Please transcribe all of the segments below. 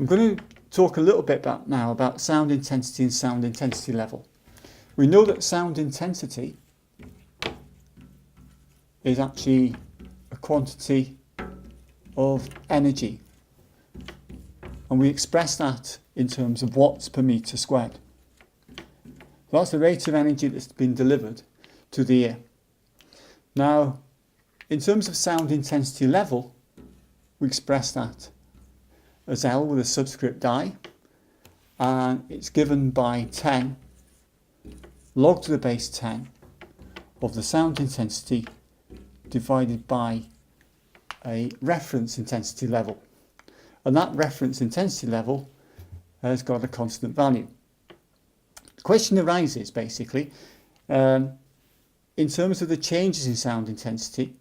I'm going to talk a little bit now about sound intensity and sound intensity level. We know that sound intensity is actually a quantity of energy, and we express that in terms of watts per metre squared. So that's the rate of energy that's been delivered to the ear. Now, in terms of sound intensity level, we express that as L with a subscript I, and it's given by 10 log to the base 10 of the sound intensity divided by a reference intensity level. And that reference intensity level has got a constant value. The question arises basically, in terms of the changes in sound intensity,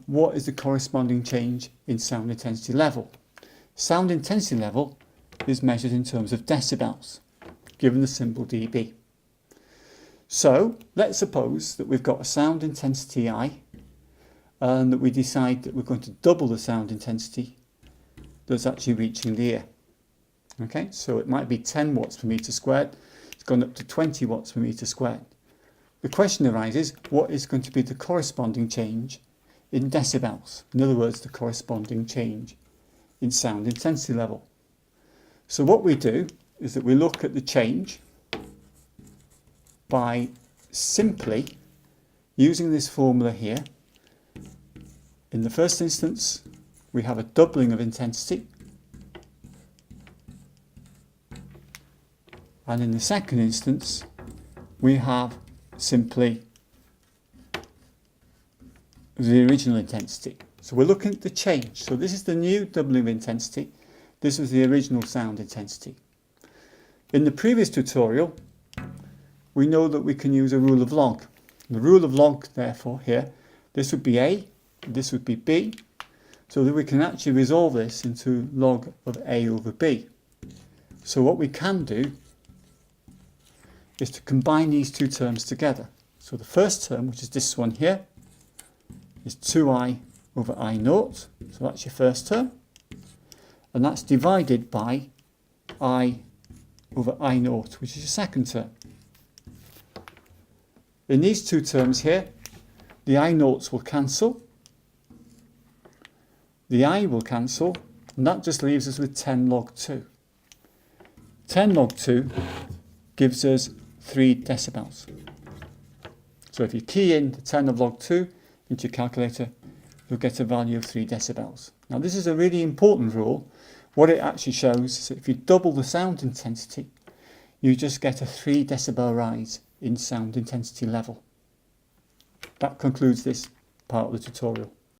what is the corresponding change in sound intensity level? Sound intensity level is measured in terms of decibels, given the symbol dB. So let's suppose that we've got a sound intensity I, and that we decide that we're going to double the sound intensity that's actually reaching the ear. Okay, so it might be 10 watts per metre squared, it's gone up to 20 watts per metre squared. The question arises, what is going to be the corresponding change in decibels? In other words, the corresponding change in sound intensity level. So what we do is that we look at the change by simply using this formula here. In the first instance, we have a doubling of intensity, and in the second instance, we have simply the original intensity. So we're looking at the change. So this is the new doubling of intensity. This was the original sound intensity. In the previous tutorial, we know that we can use a rule of log. The rule of log, therefore, here, this would be A, this would be B, so that we can actually resolve this into log of A over B. So what we can do is to combine these two terms together. So the first term, which is this one here, is 2i over I naught, so that's your first term, and that's divided by I over I naught, which is your second term. In these two terms here, the I naughts will cancel, the I will cancel, and that just leaves us with 10 log 2. 10 log 2 gives us 3 decibels. So if you key in the 10 of log 2 into your calculator, you'll get a value of 3 decibels. Now this is a really important rule. What it actually shows is that if you double the sound intensity, you just get a 3 decibel rise in sound intensity level. That concludes this part of the tutorial.